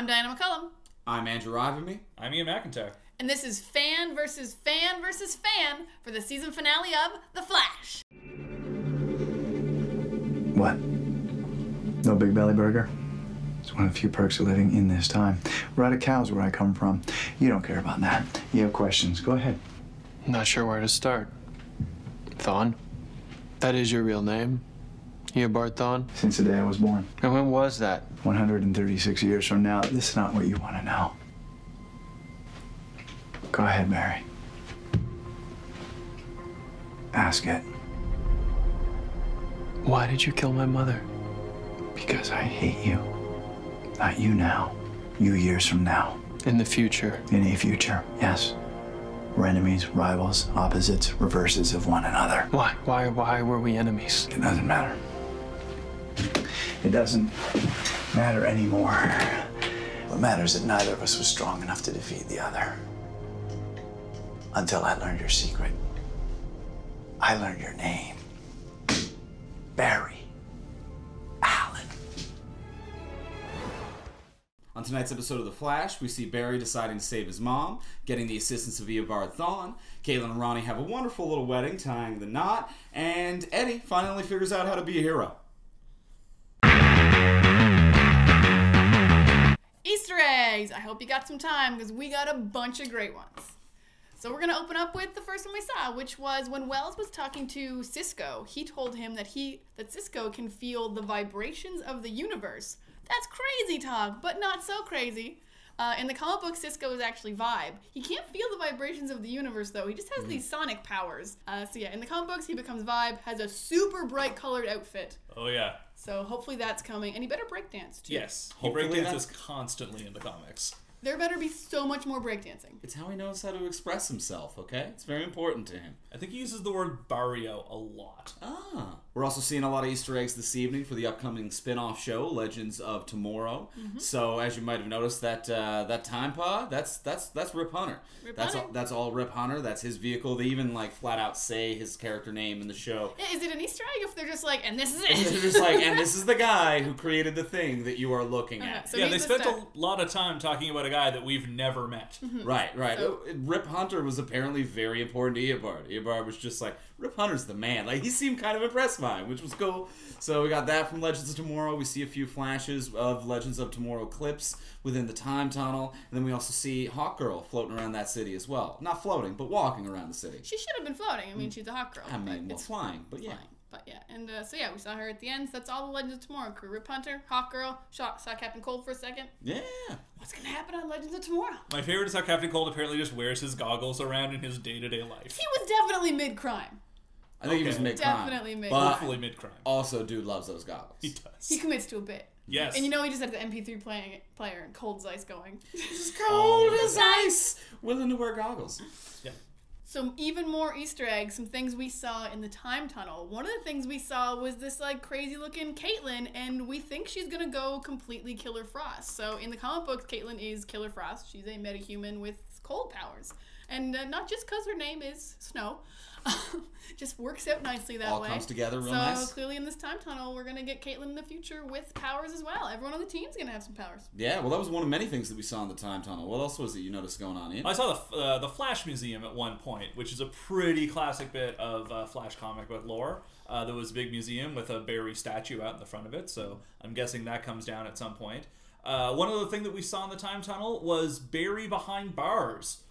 I'm Diana McCallum. I'm Andrew Ivimey. I'm Ian MacIntyre. And this is Fan versus Fan versus Fan for the season finale of The Flash. What? No Big Belly Burger? It's one of the few perks of living in this time. We're out of cows where I come from. You don't care about that. You have questions. Go ahead. I'm not sure where to start. Thawne? That is your real name? Eobard Thawne? Since the day I was born. And when was that? 136 years from now. This is not what you want to know. Go ahead, Mary. Ask it. Why did you kill my mother? Because I hate you. Not you now. You years from now. In the future? In a future, yes. We're enemies, rivals, opposites, reverses of one another. Why? Why were we enemies? It doesn't matter. It doesn't matter anymore. What matters is that neither of us was strong enough to defeat the other. Until I learned your secret. I learned your name. Barry. Allen. On tonight's episode of The Flash, we see Barry deciding to save his mom, getting the assistance of Eobard Thawne. Caitlin and Ronnie have a wonderful little wedding, tying the knot, and Eddie finally figures out how to be a hero. Easter eggs! I hope you got some time because we got a bunch of great ones. So we're going to open up with the first one we saw, which was when Wells was talking to Cisco. He told him that Cisco can feel the vibrations of the universe. That's crazy talk, but not so crazy. In the comic book, Cisco is actually Vibe. He can't feel the vibrations of the universe, though. He just has these sonic powers. So yeah, in the comic books, he becomes Vibe, has a super bright colored outfit. Oh, yeah. So hopefully that's coming. And he better breakdance, too. Yes. He Hopefully breakdances constantly in the comics. There better be so much more breakdancing. It's how he knows how to express himself, okay? It's very important to him. I think he uses the word barrio a lot. Ah. We're also seeing a lot of Easter eggs this evening for the upcoming spin-off show, Legends of Tomorrow. So, as you might have noticed, that time pod, that's Rip Hunter. That's all Rip Hunter. That's his vehicle. They even flat out say his character name in the show. Yeah, is it an Easter egg if they're just like, and this is it? And they're just like, and this is the guy who created the thing that you are looking at. So yeah, they spent a lot of time talking about a guy that we've never met. Right. So, Rip Hunter was apparently very important to Eobard. Eobard was just like, Rip Hunter's the man. He seemed kind of impressed by him, which was cool. So we got that from Legends of Tomorrow. We see a few flashes of Legends of Tomorrow clips within the time tunnel. And then we also see Hawkgirl floating around that city as well. Not floating, but walking around the city. she should have been floating. I mean, she's a hot girl. I mean, it's flying, but yeah. flying. But yeah, and so yeah, we saw her at the end. So that's all the Legends of Tomorrow crew. Rip Hunter, Hawkgirl, saw Captain Cold for a second. Yeah. What's gonna happen on Legends of Tomorrow? My favorite is how Captain Cold apparently just wears his goggles around in his day-to-day life. He was definitely mid-crime. I think he was mid-crime. Definitely mid-crime. But Hopefully mid-crime. also, dude loves those goggles. He does. He commits to a bit. Yes. And you know he just had the MP3 player and Cold as Ice going. He's cold as ice, willing to wear goggles. Yeah. So even more Easter eggs, some things we saw in the time tunnel. One of the things we saw was this crazy looking Caitlin, and we think she's gonna go completely Killer Frost. So in the comic books, Caitlin is Killer Frost. She's a metahuman with cold powers. And not just because her name is Snow. Just works out nicely that way. All comes together real so nice. So clearly in this time tunnel, we're going to get Caitlin in the future with powers as well. Everyone on the team's going to have some powers. Yeah, well, that was one of many things that we saw in the time tunnel. What else was it you noticed going on, Ian? I saw the Flash Museum at one point, which is a pretty classic bit of Flash comic book lore. There was a big museum with a Barry statue out in the front of it, so I'm guessing that comes down at some point. One other thing that we saw in the time tunnel was Barry behind bars.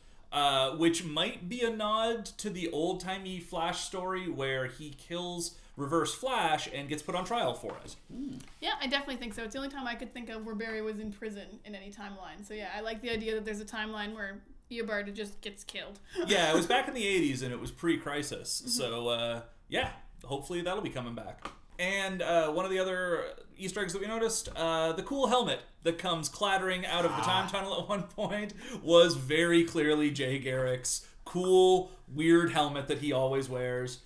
Which might be a nod to the old-timey Flash story where he kills Reverse Flash and gets put on trial for it. Yeah, I definitely think so. It's the only time I could think of where Barry was in prison in any timeline. So yeah, I like the idea that there's a timeline where Eobard just gets killed. Yeah, it was back in the 80s and it was pre-Crisis. So, yeah, hopefully that'll be coming back. And one of the other Easter eggs that we noticed, the cool helmet that comes clattering out of the time tunnel at one point was very clearly Jay Garrick's cool, weird helmet that he always wears.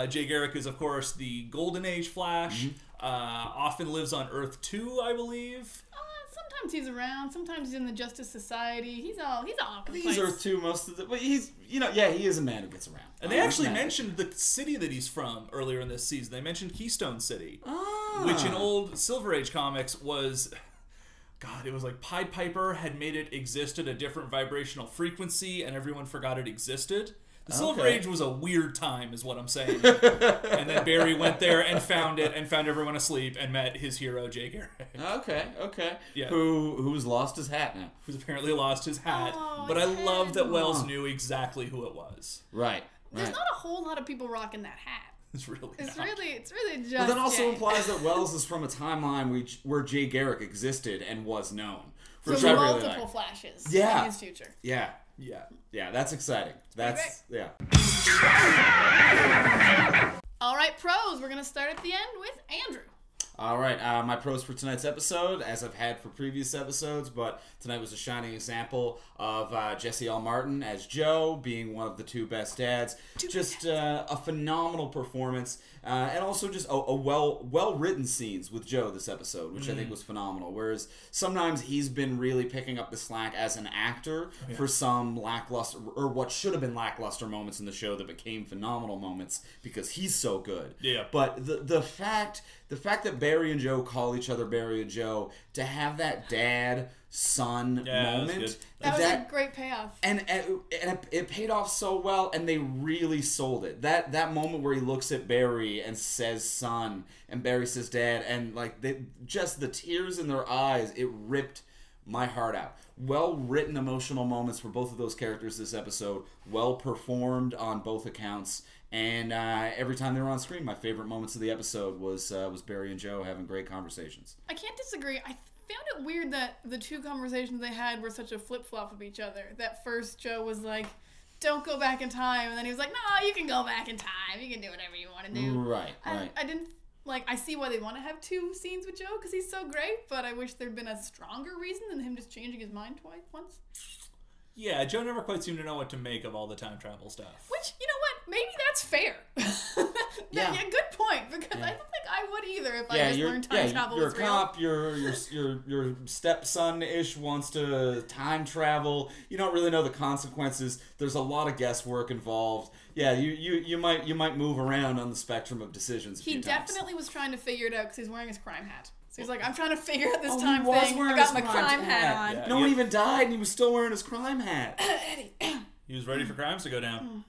Jay Garrick is, of course, the Golden Age Flash. Often lives on Earth 2, I believe. Sometimes he's around. Sometimes he's in the Justice Society. He's all over the I think place. he's Earth 2 most of the... But he's, he is a man who gets around. And they actually mentioned the city that he's from earlier in this season. They mentioned Keystone City, which in old Silver Age comics was God, it was like Pied Piper had made it exist at a different vibrational frequency, and everyone forgot it existed. The Silver Age was a weird time, is what I'm saying. And then Barry went there and found it, and found everyone asleep, and met his hero, Jay Garrick. Okay. Yeah. Who's lost his hat now? Who's apparently lost his hat. But I love that Wells knew exactly who it was. Right. There's not a whole lot of people rocking that hat. It's really just. But that also Jay. implies that Wells is from a timeline where Jay Garrick existed and was known. So Which I really multiple like. flashes Yeah. in his future. Yeah. That's exciting. That's All right, pros. We're gonna start at the end with Andrew. All right, my pros for tonight's episode, as I've had for previous episodes, but tonight was a shining example of Jesse L. Martin as Joe, being one of the two best dads. Just a phenomenal performance, and also just a well-written scenes with Joe this episode, which I think was phenomenal. Whereas sometimes he's been really picking up the slack as an actor for some lackluster, or what should have been lackluster moments in the show that became phenomenal moments because he's so good. Yeah. But the fact that Barry and Joe call each other Barry and Joe, to have that dad-son moment. That was a great payoff. And it paid off so well, and they really sold it. That moment where he looks at Barry and says son, and Barry says dad, and like just the tears in their eyes, it ripped my heart out. Well-written emotional moments for both of those characters this episode. Well performed on both accounts. And every time they were on screen, my favorite moments of the episode was Barry and Joe having great conversations. I can't disagree. I found it weird that the two conversations they had were such a flip-flop of each other. That first Joe was like, don't go back in time. And then he was like, no, you can go back in time. You can do whatever you want to do. Right. I didn't, I see why they want to have two scenes with Joe because he's so great, but I wish there'd been a stronger reason than him just changing his mind once. Yeah, Joe never quite seemed to know what to make of all the time travel stuff. Which, you know what? Maybe that's fair. Yeah, good point. Because I don't think I would either if I just learned time travel you're was a real. cop. Your stepson-ish wants to time travel. You don't really know the consequences. There's a lot of guesswork involved. Yeah, you might move around on the spectrum of decisions. He definitely was trying to figure it out because he's wearing his crime hat. So he's like, I'm trying to figure out this he time was thing. wearing I got his my crime hat on. Yeah. No one even died, and he was still wearing his crime hat. Eddie. He was ready for crimes to go down.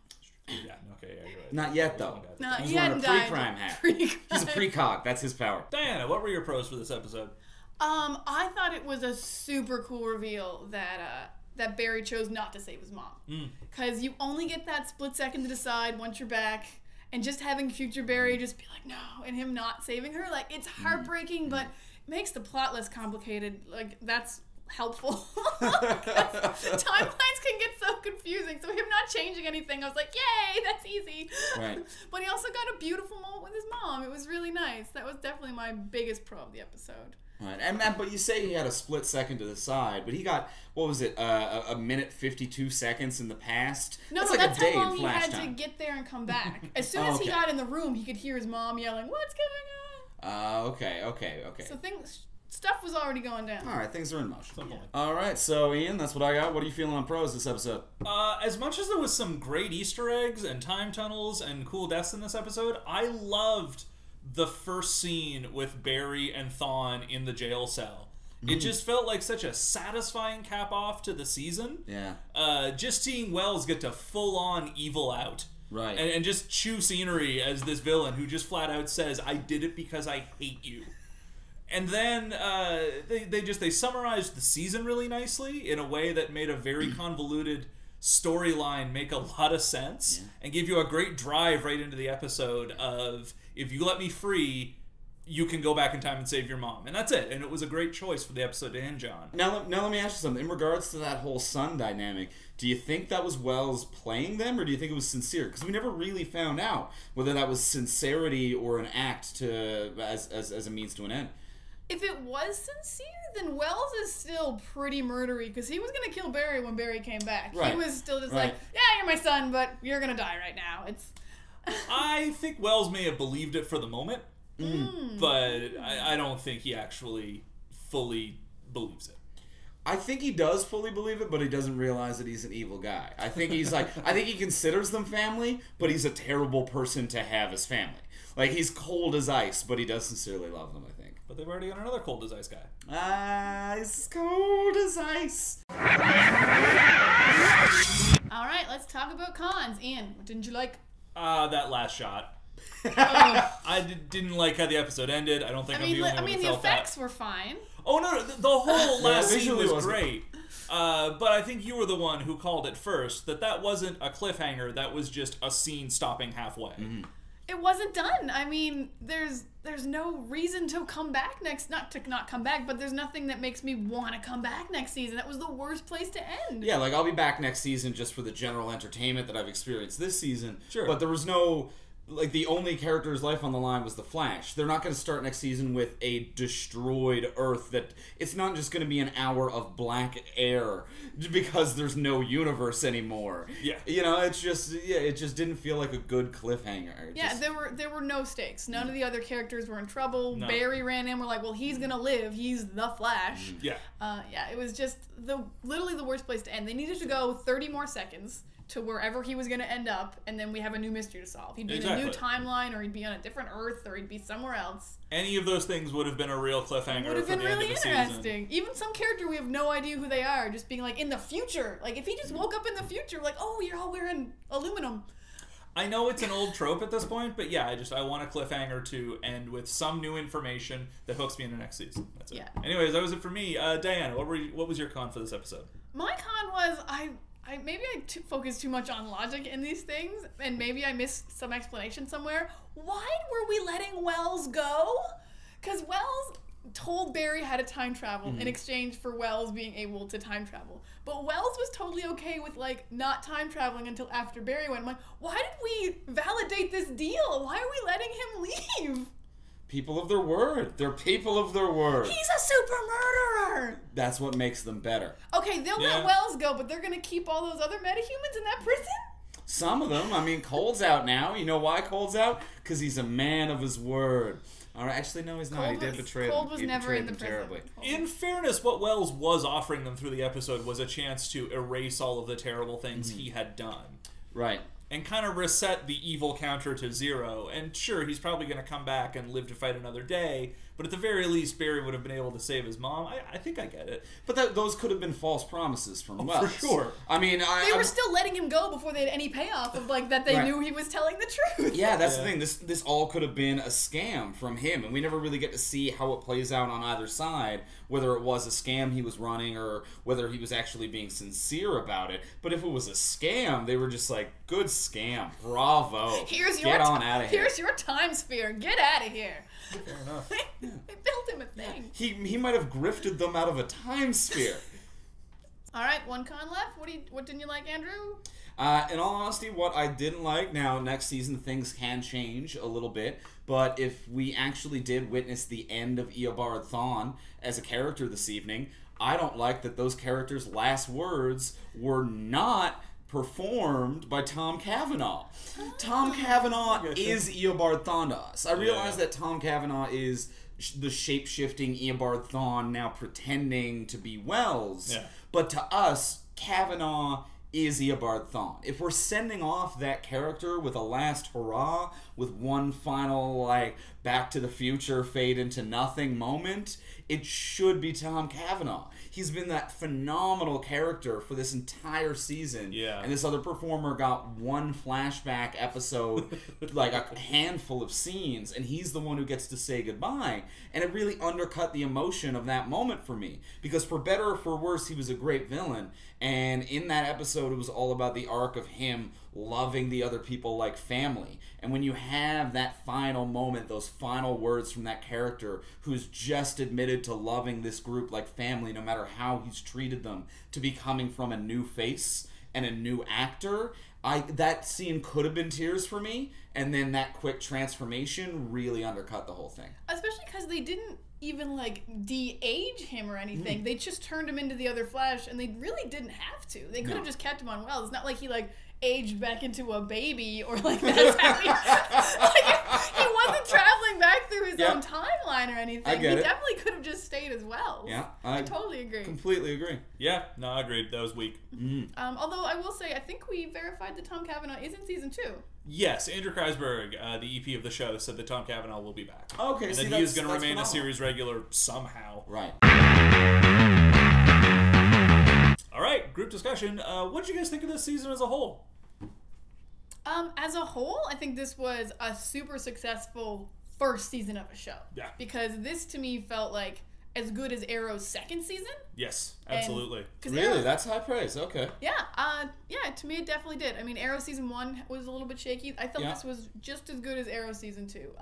Yeah, okay, yeah, you're right. Not yet, though. No, He's he wearing a hadn't died. pre-crime hat. Pre-crime. He's a precog. That's his power. Diana, what were your pros for this episode? I thought it was a super cool reveal that Barry chose not to save his mom. Because you only get that split second to decide once you're back. And just having future Barry just be like, no, and him not saving her, like, it's heartbreaking, but it makes the plot less complicated. Like, that's helpful. Timelines can get so confusing, so him not changing anything, I was like, yay, that's easy. Right. But he also got a beautiful moment with his mom. It was really nice. That was definitely my biggest pro of the episode. Right. And but you say he had a split second to the side, but he got, what was it, a minute 52 seconds in the past? No, that's like that's a day how long in he flash had time. to get there and come back. As soon as he got in the room, he could hear his mom yelling, "What's going on?" Okay. So stuff was already going down. All right, things are in motion. Something like All right, so Ian, that's what I got. What are you feeling on pros this episode? As much as there was some great Easter eggs and time tunnels and cool deaths in this episode, I loved the first scene with Barry and Thawne in the jail cell. It just felt like such a satisfying cap off to the season. Yeah. Just seeing Wells get to full on evil out. Right. And just chew scenery as this villain who just flat out says, I did it because I hate you. And then they summarized the season really nicely in a way that made a very convoluted storyline make a lot of sense and give you a great drive right into the episode of, if you let me free, you can go back in time and save your mom. And that's it. And it was a great choice for the episode to hinge on. Now let me ask you something. In regards to that whole son dynamic, do you think that was Wells playing them, or do you think it was sincere? Because we never really found out whether that was sincerity or an act as a means to an end. If it was sincere, then Wells is still pretty murdery because he was going to kill Barry when Barry came back. Right. He was still just like, yeah, you're my son, but you're going to die right now. I think Wells may have believed it for the moment, but I don't think he actually fully believes it. I think he does fully believe it, but he doesn't realize that he's an evil guy. I think he's like, I think he considers them family, but he's a terrible person to have as family. Like, he's cold as ice, but he does sincerely love them, I think. But they've already got another cold as ice guy. Ice cold as ice. All right, let's talk about cons. Ian, what didn't you like? That last shot. Oh. I didn't like how the episode ended. I don't think I'm the only one who the felt effects that. were fine. Oh no, the whole last scene visually was wasn't. great. But I think you were the one who called it first, that wasn't a cliffhanger, that was just a scene stopping halfway. Mm-hmm. It wasn't done. I mean, there's no reason to come back not come back, but there's nothing that makes me want to come back next season. That was the worst place to end. Yeah, like I'll be back next season just for the general entertainment that I've experienced this season. Sure. But there was no, like, the only character's life on the line was the Flash. They're not going to start next season with a destroyed Earth that it's not just going to be an hour of black air because there's no universe anymore. Yeah. You know, it just didn't feel like a good cliffhanger. There were no stakes. None of the other characters were in trouble. No. Barry ran in. We're like, well, he's gonna live. He's the Flash. Yeah. It was just literally the worst place to end. They needed to go 30 more seconds to wherever he was going to end up, and then we have a new mystery to solve. He'd be in a new timeline, or he'd be on a different Earth, or he'd be somewhere else. Any of those things would have been a real cliffhanger Would have for been the end really of the interesting. Even some character we have no idea who they are, just being like, in the future. Like, if he just woke up in the future, like, oh, you're all wearing aluminum. I know it's an old trope at this point, but yeah, I want a cliffhanger to end with some new information that hooks me into next season. That's it. Yeah. Anyways, that was it for me. Diana, what was your con for this episode? My con was, maybe I focused too much on logic in these things, and maybe I missed some explanation somewhere. Why were we letting Wells go? Because Wells told Barry how to time travel in exchange for Wells being able to time travel. But Wells was totally okay with, like, not time traveling until after Barry went. I'm like, why did we validate this deal? Why are we letting him leave? People of their word. They're people of their word. He's a super murderer! That's what makes them better. Okay, they'll let Wells go, but they're gonna keep all those other metahumans in that prison? Some of them. I mean, Cole's out now. You know why Cole's out? Because he's a man of his word. All right, actually, no, he's not. He did betray them. Cold was never in the prison. Terribly. In fairness, what Wells was offering them through the episode was a chance to erase all of the terrible things he had done. Right. And kind of reset the evil counter to zero. And sure, he's probably going to come back and live to fight another day, but at the very least, Barry would have been able to save his mom. I think I get it. But those could have been false promises from Wells. For sure. I mean, they were still letting him go before they had any payoff of, like, that they knew he was telling the truth. Yeah, that's the thing. This all could have been a scam from him, and we never really get to see how it plays out on either side, whether it was a scam he was running or whether he was actually being sincere about it. But if it was a scam, they were just like, good scam, bravo. Get on out of here. Here's your time sphere. Get out of here. Fair enough. They built him a thing. He might have grifted them out of a time sphere. All right, one con left. What didn't you like, Andrew? In all honesty, what I didn't like, now next season things can change a little bit, but if we actually did witness the end of Eobard Thawne as a character this evening, I don't like that those characters' last words were not performed by Tom Cavanaugh. Tom Cavanaugh is Eobard Thawne to us. I realize that Tom Cavanaugh is the shape-shifting Eobard Thawne now pretending to be Wells, but to us, Cavanaugh is Eobard Thawne. If we're sending off that character with a last hurrah, with one final, like, Back to the Future, fade into nothing moment, it should be Tom Cavanaugh. He's been that phenomenal character for this entire season. Yeah. And this other performer got one flashback episode, like a handful of scenes, and he's the one who gets to say goodbye. And it really undercut the emotion of that moment for me. Because for better or for worse, he was a great villain. And in that episode, it was all about the arc of him loving the other people like family. And when you have that final moment, those final words from that character who's just admitted to loving this group like family, no matter how he's treated them, to be coming from a new face and a new actor, that scene could have been tears for me. And then that quick transformation really undercut the whole thing. Especially because they didn't even, like, de-age him or anything. They just turned him into the other Flash, and they really didn't have to. They could have just kept him on Wells. It's not like he, like, aged back into a baby, or, like, that's how he... like, he wasn't traveling back through his Yeah. own timeline or anything. I get he it. definitely could have just stayed as well. Yeah, I totally agree. Completely agree. Yeah, no, I agreed. That was weak. Although I will say, I think we verified that Tom Cavanaugh is in season 2. Yes, Andrew Kreisberg, the EP of the show, said that Tom Cavanaugh will be back. Okay, and see, that he is that's going to remain phenomenal. a series regular somehow. Right. All right, group discussion. What did you guys think of this season as a whole? As a whole, I think this was a super successful first season of a show. Yeah. Because this to me felt like as good as Arrow's second season. Yes, absolutely. 'Cause Really? Arrow- That's high praise. Okay. Yeah, to me it definitely did. I mean, Arrow season 1 was a little bit shaky. I thought Yeah. this was just as good as Arrow season 2.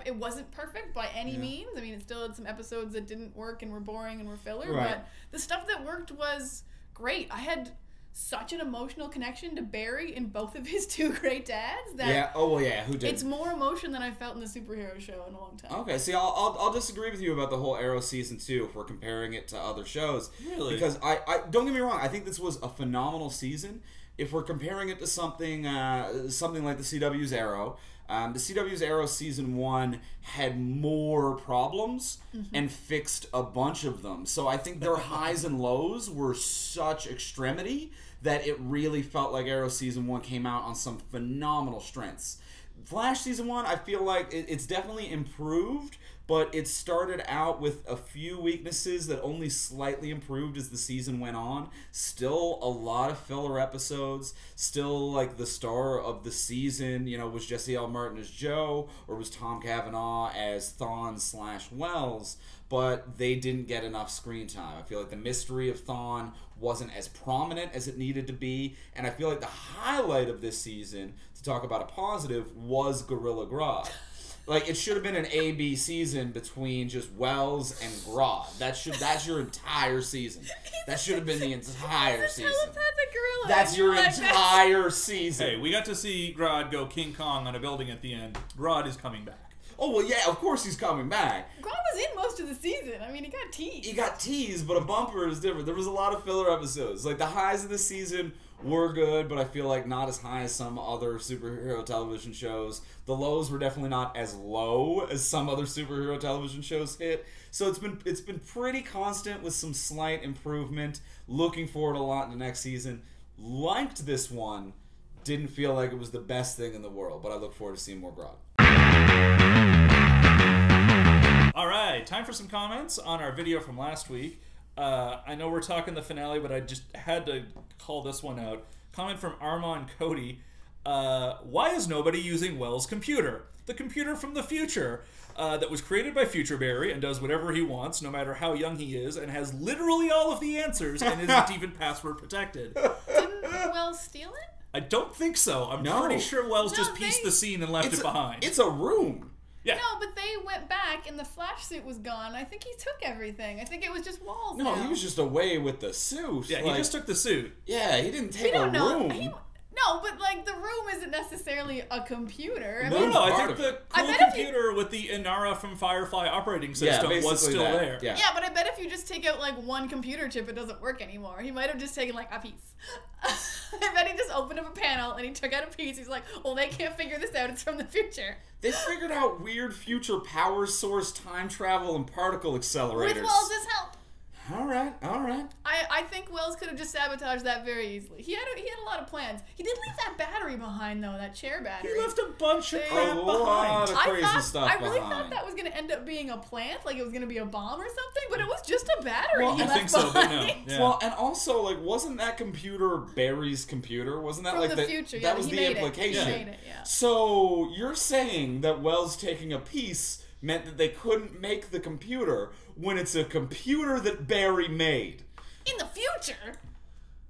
It wasn't perfect by any means. I mean, it still had some episodes that didn't work and were boring and were filler, Right. but the stuff that worked was great. I had such an emotional connection to Barry and both of his two great dads that Yeah. Oh, well, yeah. Who did? it's more emotion than I felt in the superhero show in a long time. Okay, see, I'll disagree with you about the whole Arrow season 2 if we're comparing it to other shows. Really? Because I don't get me wrong, I think this was a phenomenal season. If we're comparing it to something like the CW's Arrow, the CW's Arrow season 1 had more problems and fixed a bunch of them. So I think their highs and lows were such extremity that it really felt like Arrow season 1 came out on some phenomenal strengths. Flash season 1, I feel like it's definitely improved, but it started out with a few weaknesses that only slightly improved as the season went on. Still a lot of filler episodes. Still, like, the star of the season, was Jesse L. Martin as Joe, or was Tom Cavanaugh as Thawne/Wells, but they didn't get enough screen time. I feel like the mystery of Thawne wasn't as prominent as it needed to be, and I feel like the highlight of this season, to talk about a positive, was Gorilla Grodd. Like, it should have been an A-B season between just Wells and Grodd. That's your entire season. That should have been the entire He's a season. telepathic gorilla. That's your Like, entire season. Hey, we got to see Grodd go King Kong on a building at the end. Grodd is coming back. Oh, well, yeah, of course he's coming back. Grodd was in most of the season. I mean, he got teased. He got teased, but a bumper is different. There was a lot of filler episodes. Like, the highs of the season were good, but I feel like not as high as some other superhero television shows. The lows were definitely not as low as some other superhero television shows hit. So it's been pretty constant with some slight improvement. Looking forward a lot in the next season. Liked this one. Didn't feel like it was the best thing in the world, but I look forward to seeing more Grodd. All right, time for some comments on our video from last week. I know we're talking the finale, but I just had to call this one out. Comment from Armand Cody. Why is nobody using Wells' computer? The computer from the future that was created by Future Barry and does whatever he wants, no matter how young he is, and has literally all of the answers and isn't even password protected. Didn't Wells steal it? I don't think so. I'm No. pretty sure Wells No, just pieced they- the scene and left it behind. It's a room. Yeah. No, but they went back and the Flash suit was gone. I think he took everything. I think it was just walls. No, now. he was just away with the suit. Yeah, like, he just took the suit. Yeah, he didn't We take a don't know. room. No, but like the room isn't necessarily a computer. I No, mean, No, I part think of the it. cool I bet if you- computer with the Inara from Firefly operating Yeah, system was basically still that. there. Yeah. yeah, but I bet if you just take out like one computer chip, it doesn't work anymore. He might have just taken like a piece. I bet he just opened up a panel and he took out a piece. He's like, well, they can't figure this out. It's from the future. They figured out weird future power source, time travel, and particle accelerators. With Wells' help. All right. I think Wells could have just sabotaged that very easily. He had a lot of plans. He did leave that battery behind though, that chair battery. He left a bunch of They- crap A lot behind. of crazy stuff I really behind. thought that was going to end up being a plant, like it was going to be a bomb or something, but it was just a battery Well, he I left think so, but no. behind. Yeah. Well, and also, like, wasn't that computer Barry's computer? Wasn't that From like the future, That yeah, was he the made it. He implication. made it, yeah. So you're saying that Wells taking a piece meant that they couldn't make the computer when it's a computer that Barry made. In the future,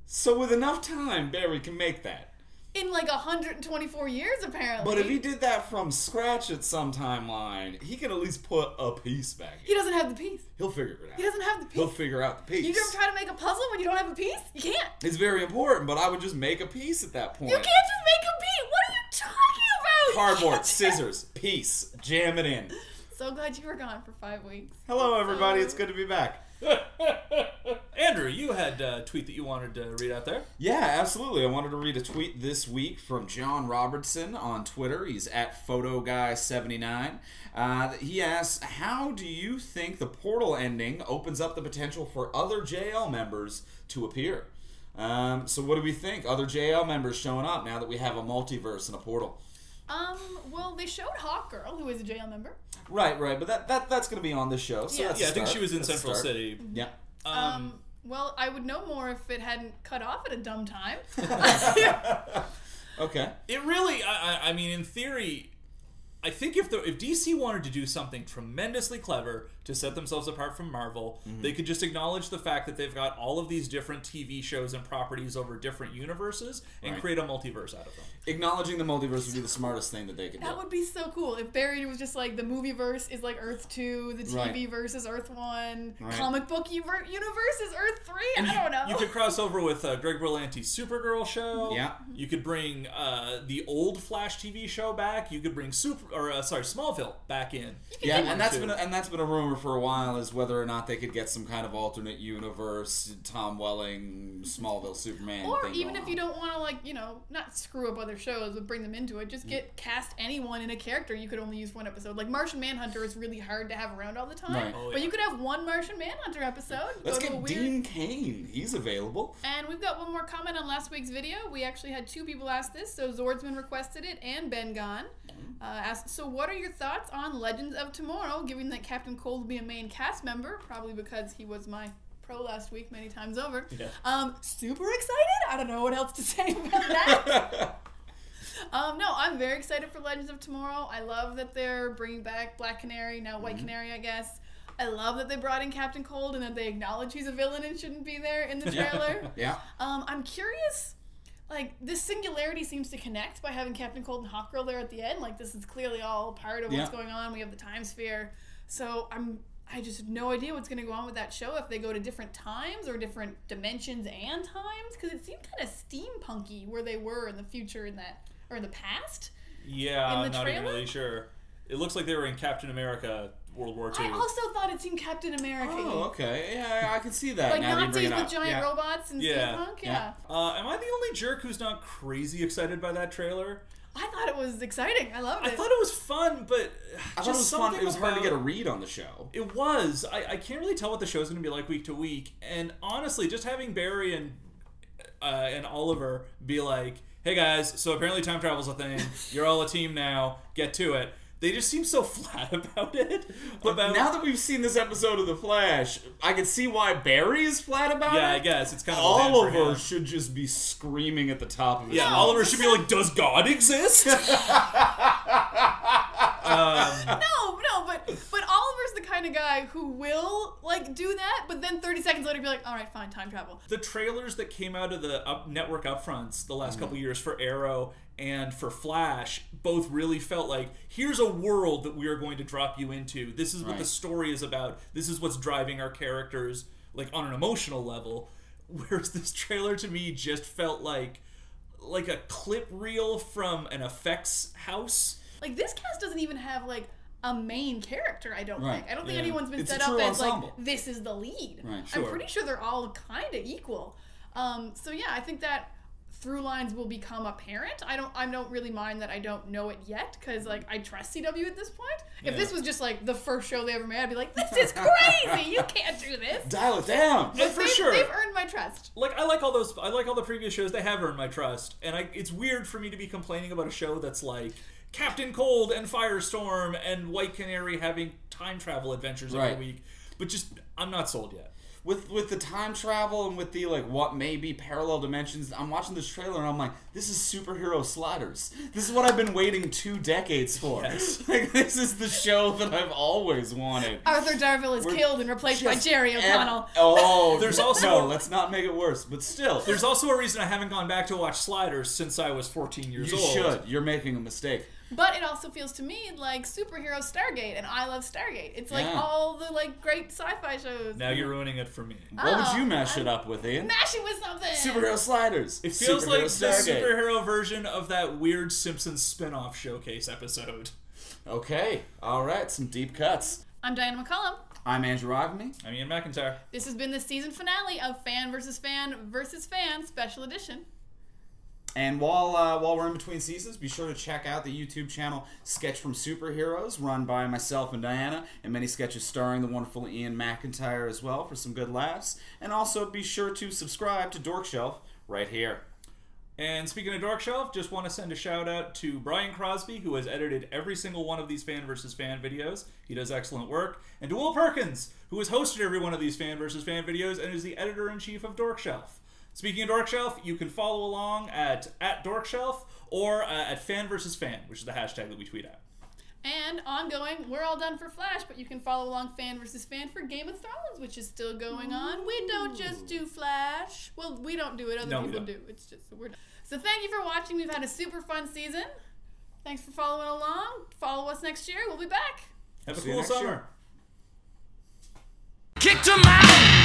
So with enough time, Barry can make that. in like 124 years apparently. But if he did that from scratch at some timeline, he can at least put a piece back in. He doesn't have the piece. He'll figure it out. He doesn't have the piece. He'll figure out the piece. You ever try to make a puzzle when you don't have a piece? You can't. It's very important, but I would just make a piece at that point. You can't just make a piece. What are you talking about? You Cardboard, can't- scissors, piece, jam it in. So glad you were gone for 5 weeks. Hello, everybody. So- It's good to be back. Andrew, you had a tweet that you wanted to read out there. Yeah, absolutely. I wanted to read a tweet this week from John Robertson on Twitter. He's at PhotoGuy79. He asks, how do you think the portal ending opens up the potential for other JL members to appear? So what do we think? Other JL members showing up now that we have a multiverse and a portal? Well, they showed Hawkgirl, who is a JL member. Right, but that's going to be on this show. So Yeah. that's Yeah, a I think start. she was in That's a Central start. City. Yeah. Well, I would know more if it hadn't cut off at a dumb time. Okay. It really, I mean, in theory, I think if DC wanted to do something tremendously clever to set themselves apart from Marvel, they could just acknowledge the fact that they've got all of these different TV shows and properties over different universes and create a multiverse out of them. Acknowledging the multiverse would be the smartest thing that they could do. That would be so cool if Barry was just like the movie verse is like Earth 2, the TV verse is Earth 1, comic book universe is Earth 3. And I don't know. You could cross over with Greg Berlanti's Supergirl show. Yeah. You could bring the old Flash TV show back. You could bring Smallville back in. Yeah, and that's been a rumor for a while, is whether or not they could get some kind of alternate universe, Tom Welling, Smallville, Superman. Or thing even going if you on. don't want to, not screw up other shows, but bring them into it, just cast anyone in a character. You could only use one episode. Like Martian Manhunter is really hard to have around all the time. Right. Oh, But yeah. you could have one Martian Manhunter episode. Let's go to a get weird... Dean Cain. He's available. And we've got one more comment on last week's video. We actually had 2 people ask this. So Zordsman requested it and Ben Gone. Asked, so what are your thoughts on Legends of Tomorrow, given that Captain Cold will be a main cast member, probably because he was my pro last week many times over. Yeah. Super excited. I don't know what else to say about that. No, I'm very excited for Legends of Tomorrow. I love that they're bringing back Black Canary, now White Canary, I guess. I love that they brought in Captain Cold and that they acknowledge he's a villain and shouldn't be there in the trailer. Yeah. I'm curious, like, this singularity seems to connect by having Captain Cold and Hawkgirl there at the end. Like, this is clearly all part of what's going on. We have the time sphere. So I just have no idea what's going to go on with that show, if they go to different times or different dimensions and times, because it seemed kind of steampunky where they were in the future in that, or in the past. Yeah, In I'm the not even trailer? really sure. It looks like they were in Captain America World War II. I also thought it seemed Captain America. Oh, okay. Yeah, I can see that. Like now that you bring Nazis it with up. giant robots and steampunk? Yeah. Am I the only jerk who's not crazy excited by that trailer? I thought it was exciting. I loved it. I thought it was fun, but I thought it was fun. It was hard to get a read on the show. It was. I can't really tell what the show's going to be like week to week. And honestly, just having Barry and Oliver be like, hey guys, so apparently time travel's a thing. You're all a team now. Get to it. They just seem so flat about it. But now that we've seen this episode of The Flash, I can see why Barry is flat about it. Yeah, I guess. It's kind of a bad for Oliver him. should just be screaming at the top of his Yeah, lungs. Oliver should be like, does God exist? No, but Oliver's the kind of guy who will like do that, but then 30 seconds later be like, all right, fine, time travel. The trailers that came out of the network upfronts the last couple years for Arrow and for Flash both really felt like, here's a world that we are going to drop you into. This is what the story is about. This is what's driving our characters, like, on an emotional level. Whereas this trailer to me just felt like a clip reel from an effects house. Like, this cast doesn't even have like a main character, I don't think. I don't think Yeah. anyone's been It's set a up true as ensemble. like, this is the lead. Right, I'm sure. pretty sure they're all kind of equal. So yeah, I think that through lines will become apparent. I don't really mind that I don't know it yet, because like I trust CW at this point. If this was just like the first show they ever made, I'd be like, this is crazy. You can't do this. Dial it down. And for sure. They've earned my trust. Like, I like all the previous shows. They have earned my trust. And it's weird for me to be complaining about a show that's like Captain Cold and Firestorm and White Canary having time travel adventures every week. But just, I'm not sold yet. With the time travel and with the like what may be parallel dimensions, I'm watching this trailer and I'm like, this is superhero sliders. This is what I've been waiting 2 decades for. Yes. Like, this is the show that I've always wanted. Arthur Darvill is killed and replaced by Just Jerry O'Connell. There's also- no, let's not make it worse, but still. There's also a reason I haven't gone back to watch Sliders since I was 14 years You old. should. You're making a mistake. But it also feels to me like superhero Stargate, and I love Stargate. It's like Yeah. all the like great sci-fi shows. Now you're ruining it for me. What would you mash it up with, Ian? Mash it with something. Superhero sliders. It feels Superhero like the Stargate. superhero version of that weird Simpsons spin-off showcase episode. Okay. All right. Some deep cuts. I'm Diana McCallum. I'm Andrew Ivimey. I'm Ian MacIntyre. This has been the season finale of Fan vs. Fan vs. Fan Special Edition. And while we're in between seasons, be sure to check out the YouTube channel Sketch from Superheroes, run by myself and Diana, and many sketches starring the wonderful Ian MacIntyre as well for some good laughs. And also be sure to subscribe to Dork Shelf right here. And speaking of Dork Shelf, just want to send a shout out to Brian Crosby, who has edited every single one of these Fan vs. Fan videos. He does excellent work. And to Will Perkins, who has hosted every one of these Fan vs. Fan videos and is the editor-in-chief of Dork Shelf. Speaking of Dork Shelf, you can follow along at Dork Shelf or at Fan vs. Fan, which is the hashtag that we tweet at. And ongoing, we're all done for Flash, but you can follow along Fan vs. Fan for Game of Thrones, which is still going on. We don't just do Flash. Well, we don't do it. Other people do. It's just we're done. So thank you for watching. We've had a super fun season. Thanks for following along. Follow us next year. We'll be back. Have a cool summer. Kicked him out!